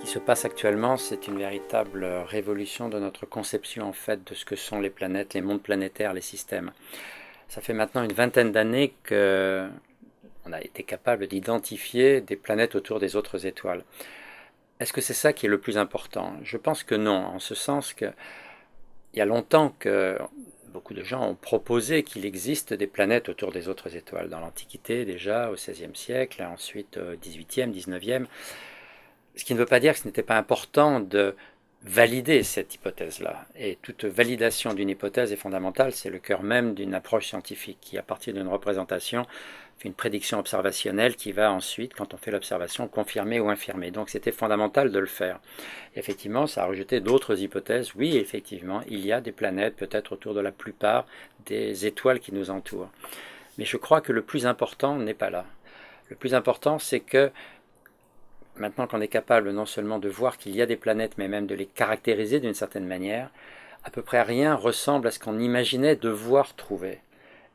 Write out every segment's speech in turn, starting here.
qui se passe actuellement, c'est une véritable révolution de notre conception en fait de ce que sont les planètes, les mondes planétaires, les systèmes. Ça fait maintenant une vingtaine d'années que on a été capable d'identifier des planètes autour des autres étoiles. Est-ce que c'est ça qui est le plus important? Je pense que non, en ce sens qu'il y a longtemps que beaucoup de gens ont proposé qu'il existe des planètes autour des autres étoiles. Dans l'Antiquité déjà, au XVIe siècle, ensuite au XVIIIe, XIXe. Ce qui ne veut pas dire que ce n'était pas important de valider cette hypothèse-là. Et toute validation d'une hypothèse est fondamentale, c'est le cœur même d'une approche scientifique qui, à partir d'une représentation, fait une prédiction observationnelle qui va ensuite, quand on fait l'observation, confirmer ou infirmer. Donc c'était fondamental de le faire. Et effectivement, ça a rejeté d'autres hypothèses. Oui, effectivement, il y a des planètes, peut-être autour de la plupart des étoiles qui nous entourent. Mais je crois que le plus important n'est pas là. Le plus important, c'est que maintenant qu'on est capable non seulement de voir qu'il y a des planètes, mais même de les caractériser d'une certaine manière, à peu près rien ressemble à ce qu'on imaginait devoir trouver.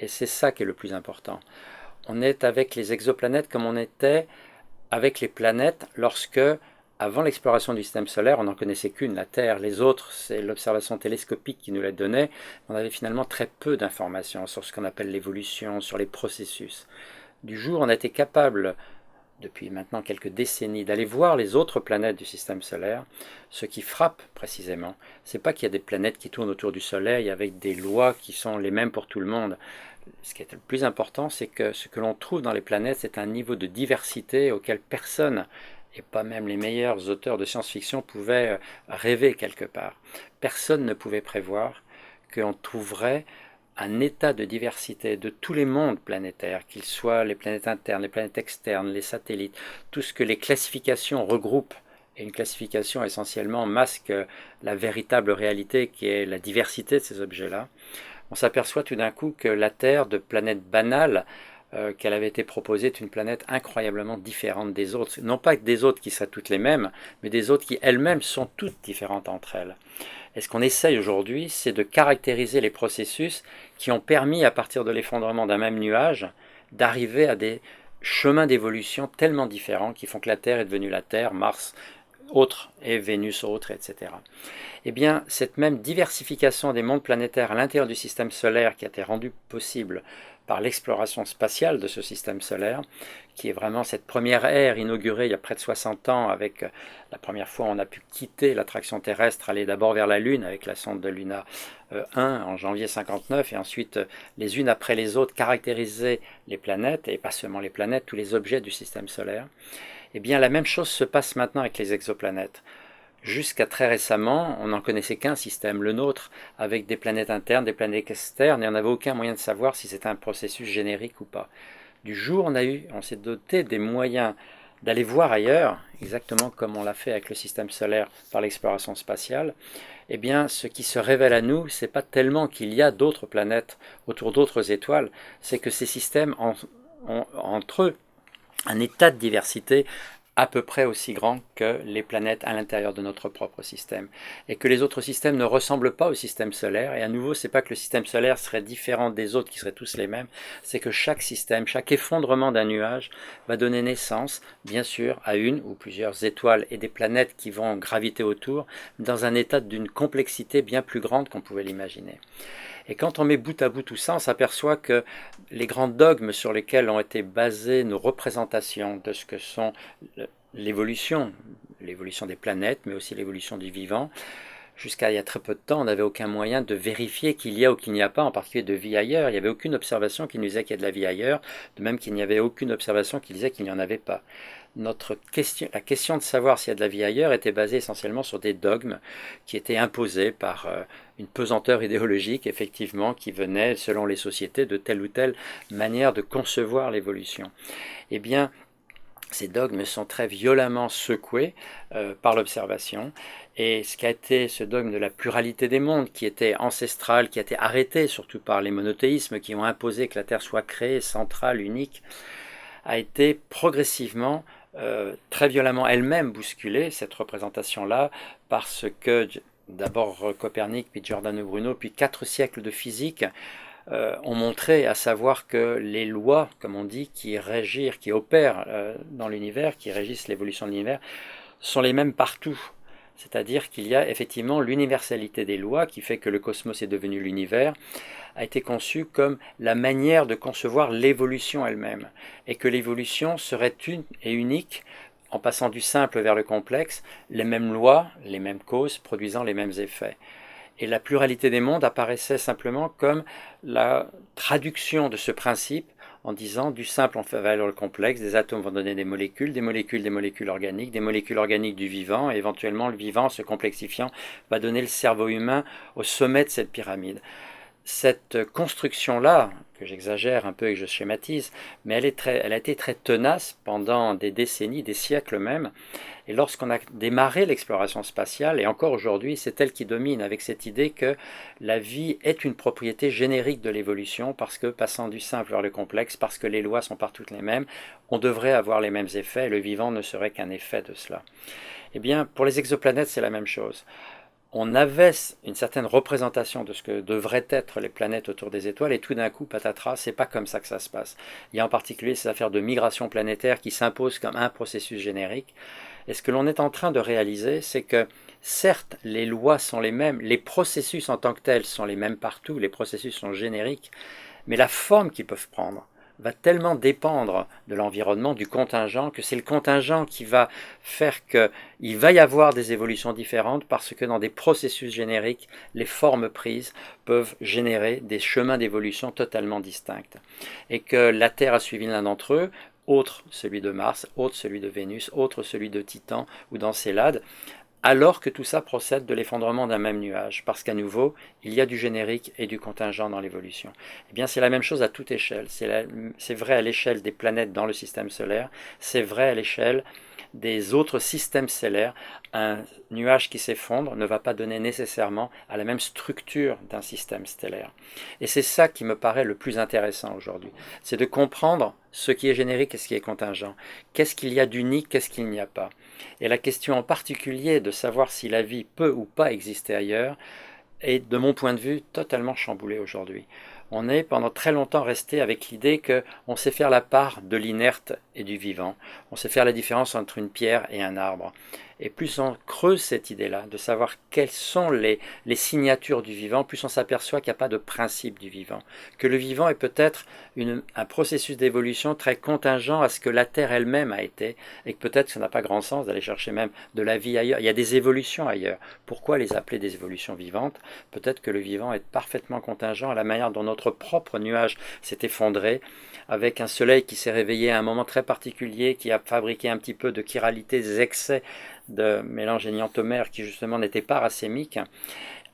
Et c'est ça qui est le plus important. On est avec les exoplanètes comme on était avec les planètes lorsque, avant l'exploration du système solaire, on n'en connaissait qu'une, la Terre. Les autres, c'est l'observation télescopique qui nous les donnait. On avait finalement très peu d'informations sur ce qu'on appelle l'évolution, sur les processus. Du jour, on a été capable depuis maintenant quelques décennies, d'aller voir les autres planètes du système solaire, ce qui frappe précisément, c'est pas qu'il y a des planètes qui tournent autour du Soleil avec des lois qui sont les mêmes pour tout le monde. Ce qui est le plus important, c'est que ce que l'on trouve dans les planètes, c'est un niveau de diversité auquel personne, et pas même les meilleurs auteurs de science-fiction, pouvaient rêver quelque part. Personne ne pouvait prévoir qu'on trouverait un état de diversité de tous les mondes planétaires, qu'ils soient les planètes internes, les planètes externes, les satellites, tout ce que les classifications regroupent. Et une classification essentiellement masque la véritable réalité qui est la diversité de ces objets-là. On s'aperçoit tout d'un coup que la Terre, de planète banale, qu'elle avait été proposée, est une planète incroyablement différente des autres. Non pas que des autres qui seraient toutes les mêmes, mais des autres qui elles-mêmes sont toutes différentes entre elles. Et ce qu'on essaye aujourd'hui, c'est de caractériser les processus qui ont permis, à partir de l'effondrement d'un même nuage, d'arriver à des chemins d'évolution tellement différents qui font que la Terre est devenue la Terre, Mars autre et Vénus autre, etc. Eh bien, cette même diversification des mondes planétaires à l'intérieur du système solaire qui a été rendue possible par l'exploration spatiale de ce système solaire, qui est vraiment cette première ère inaugurée il y a près de 60 ans avec la première fois on a pu quitter l'attraction terrestre, aller d'abord vers la Lune avec la sonde de Luna 1 en janvier 59 et ensuite les unes après les autres caractériser les planètes et pas seulement les planètes, tous les objets du système solaire. Eh bien la même chose se passe maintenant avec les exoplanètes. Jusqu'à très récemment, on n'en connaissait qu'un système, le nôtre, avec des planètes internes, des planètes externes, et on n'avait aucun moyen de savoir si c'était un processus générique ou pas. Du jour, on s'est doté des moyens d'aller voir ailleurs, exactement comme on l'a fait avec le système solaire par l'exploration spatiale. Eh bien, ce qui se révèle à nous, c'est pas tellement qu'il y a d'autres planètes autour d'autres étoiles, c'est que ces systèmes ont entre eux un état de diversité à peu près aussi grand que les planètes à l'intérieur de notre propre système. Et que les autres systèmes ne ressemblent pas au système solaire. Et à nouveau, c'est pas que le système solaire serait différent des autres qui seraient tous les mêmes, c'est que chaque système, chaque effondrement d'un nuage va donner naissance, bien sûr, à une ou plusieurs étoiles et des planètes qui vont graviter autour, dans un état d'une complexité bien plus grande qu'on pouvait l'imaginer. Et quand on met bout à bout tout ça, on s'aperçoit que les grands dogmes sur lesquels ont été basées nos représentations de ce que sont l'évolution, l'évolution des planètes, mais aussi l'évolution du vivant, jusqu'à il y a très peu de temps, on n'avait aucun moyen de vérifier qu'il y a ou qu'il n'y a pas, en particulier de vie ailleurs. Il n'y avait aucune observation qui nous disait qu'il y a de la vie ailleurs, de même qu'il n'y avait aucune observation qui disait qu'il n'y en avait pas. La question de savoir s'il y a de la vie ailleurs était basée essentiellement sur des dogmes qui étaient imposés par une pesanteur idéologique, effectivement, qui venait, selon les sociétés, de telle ou telle manière de concevoir l'évolution. Eh bien, ces dogmes sont très violemment secoués par l'observation. Et ce qui a été ce dogme de la pluralité des mondes, qui était ancestral, qui a été arrêté surtout par les monothéismes, qui ont imposé que la Terre soit créée, centrale, unique, a été progressivement, très violemment elle-même bousculée, cette représentation-là, parce que d'abord Copernic, puis Giordano Bruno, puis 4 siècles de physique ont montré, à savoir que les lois, comme on dit, qui opèrent dans l'univers, qui régissent l'évolution de l'univers, sont les mêmes partout. C'est-à-dire qu'il y a effectivement l'universalité des lois qui fait que le cosmos est devenu l'univers, a été conçu comme la manière de concevoir l'évolution elle-même, et que l'évolution serait une et unique en passant du simple vers le complexe, les mêmes lois, les mêmes causes produisant les mêmes effets. Et la pluralité des mondes apparaissait simplement comme la traduction de ce principe en disant du simple on fait vers le complexe, des atomes vont donner des molécules des molécules organiques du vivant, et éventuellement le vivant se complexifiant va donner le cerveau humain au sommet de cette pyramide. Cette construction-là, que j'exagère un peu et que je schématise, mais elle a été très tenace pendant des décennies, des siècles même. Et lorsqu'on a démarré l'exploration spatiale, et encore aujourd'hui, c'est elle qui domine avec cette idée que la vie est une propriété générique de l'évolution, parce que passant du simple vers le complexe, parce que les lois sont partout les mêmes, on devrait avoir les mêmes effets, et le vivant ne serait qu'un effet de cela. Eh bien, pour les exoplanètes, c'est la même chose. On avait une certaine représentation de ce que devraient être les planètes autour des étoiles, et tout d'un coup, patatras, c'est pas comme ça que ça se passe. Il y a en particulier ces affaires de migration planétaire qui s'imposent comme un processus générique. Et ce que l'on est en train de réaliser, c'est que certes, les lois sont les mêmes, les processus en tant que tels sont les mêmes partout, les processus sont génériques, mais la forme qu'ils peuvent prendre va tellement dépendre de l'environnement, du contingent, que c'est le contingent qui va faire qu'il va y avoir des évolutions différentes, parce que dans des processus génériques, les formes prises peuvent générer des chemins d'évolution totalement distincts. Et que la Terre a suivi l'un d'entre eux, autre celui de Mars, autre celui de Vénus, autre celui de Titan ou d'Encélade, alors que tout ça procède de l'effondrement d'un même nuage, parce qu'à nouveau, il y a du générique et du contingent dans l'évolution. Eh bien, c'est la même chose à toute échelle. C'est vrai à l'échelle des planètes dans le système solaire, c'est vrai à l'échelle des autres systèmes stellaires. Un nuage qui s'effondre ne va pas donner nécessairement à la même structure d'un système stellaire. Et c'est ça qui me paraît le plus intéressant aujourd'hui. C'est de comprendre ce qui est générique et ce qui est contingent. Qu'est-ce qu'il y a d'unique, qu'est-ce qu'il n'y a pas. Et la question en particulier de savoir si la vie peut ou pas exister ailleurs est, de mon point de vue, totalement chamboulée aujourd'hui. On est pendant très longtemps resté avec l'idée qu'on sait faire la part de l'inerte et du vivant. On sait faire la différence entre une pierre et un arbre. Et plus on creuse cette idée-là, de savoir quelles sont les signatures du vivant, plus on s'aperçoit qu'il n'y a pas de principe du vivant. Que le vivant est peut-être un processus d'évolution très contingent à ce que la Terre elle-même a été, et que peut-être ça n'a pas grand sens d'aller chercher même de la vie ailleurs. Il y a des évolutions ailleurs. Pourquoi les appeler des évolutions vivantes? Peut-être que le vivant est parfaitement contingent à la manière dont notre propre nuage s'est effondré, avec un soleil qui s'est réveillé à un moment très particulier, qui a fabriqué un petit peu de chiralité, des excès de mélange énianthomère qui justement n'était pas racémique,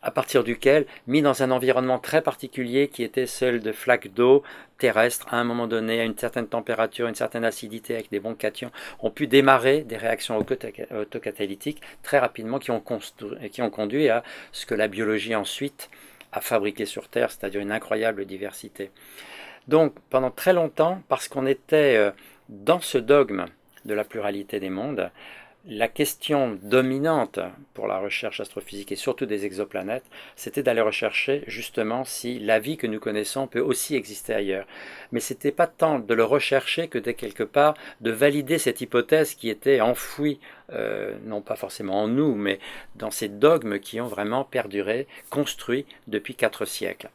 à partir duquel, mis dans un environnement très particulier qui était celle de flaques d'eau terrestres, à un moment donné, à une certaine température, une certaine acidité avec des bons cations, ont pu démarrer des réactions autocatalytiques très rapidement qui ont conduit à ce que la biologie ensuite a fabriqué sur Terre, c'est-à-dire une incroyable diversité. Donc pendant très longtemps, parce qu'on était dans ce dogme de la pluralité des mondes, la question dominante pour la recherche astrophysique et surtout des exoplanètes, c'était d'aller rechercher justement si la vie que nous connaissons peut aussi exister ailleurs. Mais ce n'était pas tant de le rechercher que de quelque part de valider cette hypothèse qui était enfouie, non pas forcément en nous, mais dans ces dogmes qui ont vraiment perduré, construits depuis 4 siècles.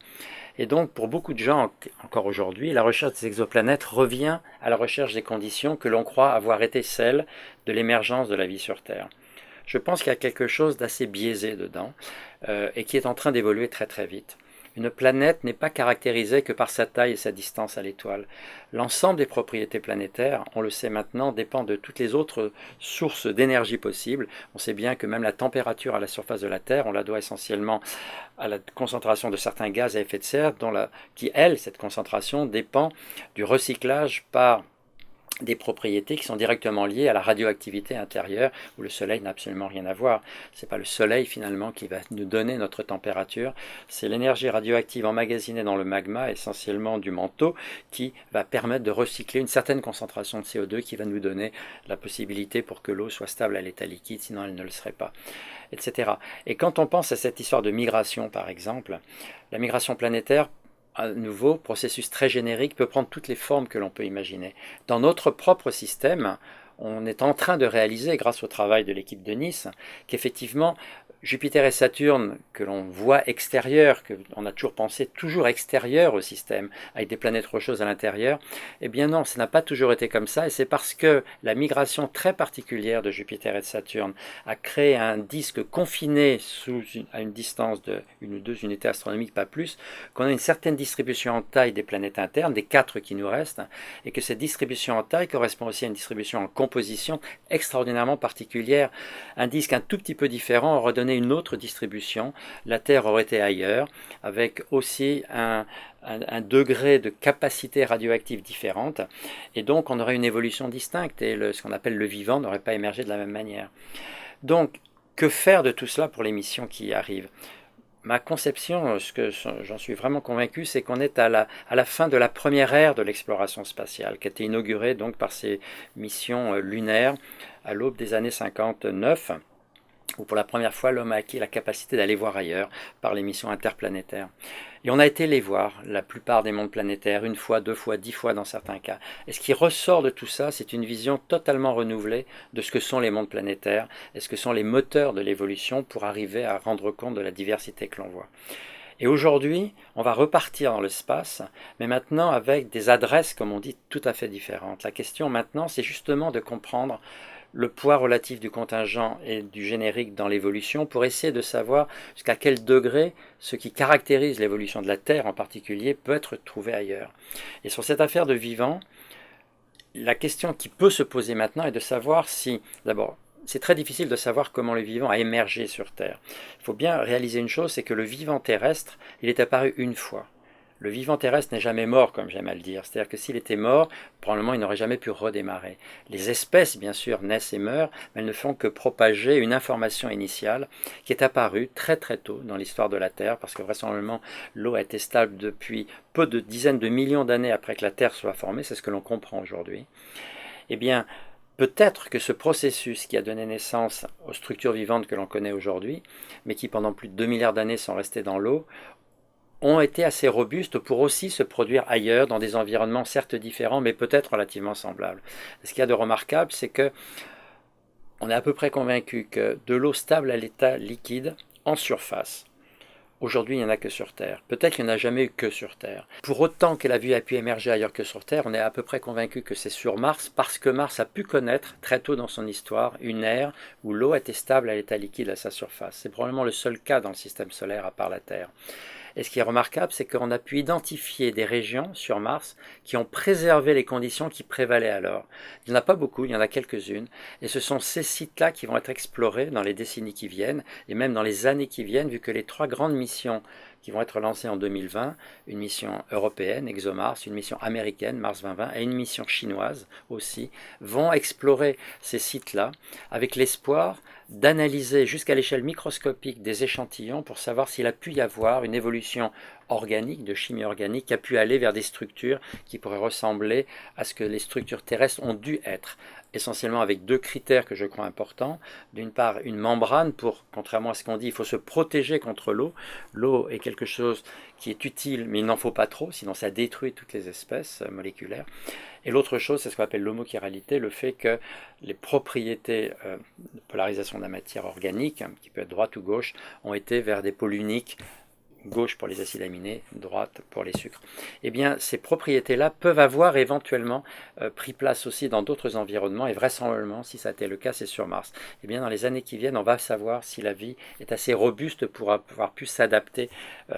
Et donc, pour beaucoup de gens, encore aujourd'hui, la recherche des exoplanètes revient à la recherche des conditions que l'on croit avoir été celles de l'émergence de la vie sur Terre. Je pense qu'il y a quelque chose d'assez biaisé dedans et qui est en train d'évoluer très très vite. Une planète n'est pas caractérisée que par sa taille et sa distance à l'étoile. L'ensemble des propriétés planétaires, on le sait maintenant, dépend de toutes les autres sources d'énergie possibles. On sait bien que même la température à la surface de la Terre, on la doit essentiellement à la concentration de certains gaz à effet de serre, qui, cette concentration dépend du recyclage par des propriétés qui sont directement liées à la radioactivité intérieure, où le soleil n'a absolument rien à voir. Ce n'est pas le soleil finalement qui va nous donner notre température, c'est l'énergie radioactive emmagasinée dans le magma, essentiellement du manteau, qui va permettre de recycler une certaine concentration de CO2 qui va nous donner la possibilité pour que l'eau soit stable à l'état liquide, sinon elle ne le serait pas, etc. Et quand on pense à cette histoire de migration par exemple, la migration planétaire, un nouveau processus très générique, peut prendre toutes les formes que l'on peut imaginer. Dans notre propre système, on est en train de réaliser, grâce au travail de l'équipe de Nice, qu'effectivement, Jupiter et Saturne, que l'on voit extérieurs, qu'on a toujours pensé toujours extérieurs au système, avec des planètes rocheuses à l'intérieur, eh bien non, ça n'a pas toujours été comme ça, et c'est parce que la migration très particulière de Jupiter et de Saturne a créé un disque confiné à une distance de 1 ou 2 unités astronomiques, pas plus, qu'on a une certaine distribution en taille des planètes internes, des 4 qui nous restent, et que cette distribution en taille correspond aussi à une distribution en composition extraordinairement particulière. Un disque un tout petit peu différent aurait donné une autre distribution, la Terre aurait été ailleurs, avec aussi un degré de capacité radioactive différente, et donc on aurait une évolution distincte, et ce qu'on appelle le vivant n'aurait pas émergé de la même manière. Donc, que faire de tout cela pour les missions qui arrivent ? Ma conception, ce que j'en suis vraiment convaincu, c'est qu'on est à la fin de la première ère de l'exploration spatiale, qui a été inaugurée donc par ces missions lunaires à l'aube des années 59, où pour la première fois l'homme a acquis la capacité d'aller voir ailleurs par les missions interplanétaires. Et on a été les voir, la plupart des mondes planétaires, 1 fois, 2 fois, 10 fois dans certains cas. Et ce qui ressort de tout ça, c'est une vision totalement renouvelée de ce que sont les mondes planétaires et ce que sont les moteurs de l'évolution pour arriver à rendre compte de la diversité que l'on voit. Et aujourd'hui, on va repartir dans l'espace, mais maintenant avec des adresses, comme on dit, tout à fait différentes. La question maintenant, c'est justement de comprendre le poids relatif du contingent et du générique dans l'évolution pour essayer de savoir jusqu'à quel degré ce qui caractérise l'évolution de la Terre en particulier peut être trouvé ailleurs. Et sur cette affaire de vivant, la question qui peut se poser maintenant est de savoir si, d'abord, c'est très difficile de savoir comment le vivant a émergé sur Terre. Il faut bien réaliser une chose, c'est que le vivant terrestre, il est apparu une fois. Le vivant terrestre n'est jamais mort, comme j'aime à le dire. C'est-à-dire que s'il était mort, probablement il n'aurait jamais pu redémarrer. Les espèces, bien sûr, naissent et meurent, mais elles ne font que propager une information initiale qui est apparue très très tôt dans l'histoire de la Terre, parce que vraisemblablement l'eau a été stable depuis peu de dizaines de millions d'années après que la Terre soit formée, c'est ce que l'on comprend aujourd'hui. Eh bien, peut-être que ce processus qui a donné naissance aux structures vivantes que l'on connaît aujourd'hui, mais qui pendant plus de 2 milliards d'années sont restées dans l'eau, ont été assez robustes pour aussi se produire ailleurs, dans des environnements certes différents, mais peut-être relativement semblables. Ce qu'il y a de remarquable, c'est que on est à peu près convaincu que de l'eau stable à l'état liquide, en surface, aujourd'hui il n'y en a que sur Terre. Peut-être qu'il n'y en a jamais eu que sur Terre. Pour autant que la vie a pu émerger ailleurs que sur Terre, on est à peu près convaincu que c'est sur Mars, parce que Mars a pu connaître, très tôt dans son histoire, une ère où l'eau était stable à l'état liquide à sa surface. C'est probablement le seul cas dans le système solaire à part la Terre. Et ce qui est remarquable, c'est qu'on a pu identifier des régions sur Mars qui ont préservé les conditions qui prévalaient alors. Il n'y en a pas beaucoup, il y en a quelques-unes, et ce sont ces sites-là qui vont être explorés dans les décennies qui viennent, et même dans les années qui viennent, vu que les 3 grandes missions qui vont être lancées en 2020, une mission européenne, ExoMars, une mission américaine, Mars 2020, et une mission chinoise aussi, vont explorer ces sites-là avec l'espoir d'analyser jusqu'à l'échelle microscopique des échantillons pour savoir s'il a pu y avoir une évolution organique, de chimie organique, qui a pu aller vers des structures qui pourraient ressembler à ce que les structures terrestres ont dû être, essentiellement avec 2 critères que je crois importants. D'une part, une membrane pour, contrairement à ce qu'on dit, il faut se protéger contre l'eau. L'eau est quelque chose qui est utile, mais il n'en faut pas trop, sinon ça détruit toutes les espèces moléculaires. Et l'autre chose, c'est ce qu'on appelle l'homochiralité, le fait que les propriétés de polarisation de la matière organique, qui peut être droite ou gauche, ont été vers des pôles uniques, gauche pour les acides aminés, droite pour les sucres. Eh bien, ces propriétés-là peuvent avoir éventuellement pris place aussi dans d'autres environnements, et vraisemblablement, si ça a été le cas, c'est sur Mars. Eh bien, dans les années qui viennent, on va savoir si la vie est assez robuste pour avoir pu s'adapter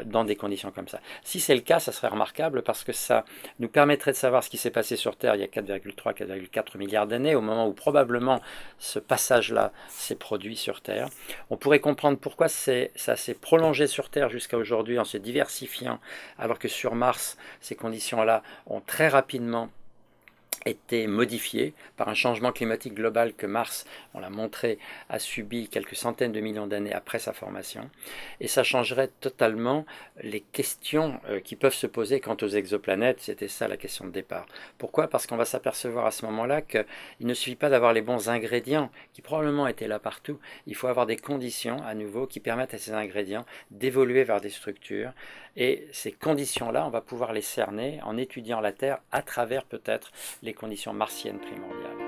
dans des conditions comme ça. Si c'est le cas, ça serait remarquable parce que ça nous permettrait de savoir ce qui s'est passé sur Terre il y a 4,3, 4,4 milliards d'années, au moment où probablement ce passage-là s'est produit sur Terre. On pourrait comprendre pourquoi ça s'est prolongé sur Terre jusqu'à aujourd'hui en se diversifiant, alors que sur Mars, ces conditions-là ont très rapidement été modifiées par un changement climatique global que Mars, on l'a montré, a subi quelques centaines de millions d'années après sa formation. Et ça changerait totalement les questions qui peuvent se poser quant aux exoplanètes. C'était ça la question de départ. Pourquoi ? Parce qu'on va s'apercevoir à ce moment-là qu'il ne suffit pas d'avoir les bons ingrédients, qui probablement étaient là partout. Il faut avoir des conditions, à nouveau, qui permettent à ces ingrédients d'évoluer vers des structures. Et ces conditions-là, on va pouvoir les cerner en étudiant la Terre à travers peut-être les conditions martiennes primordiales.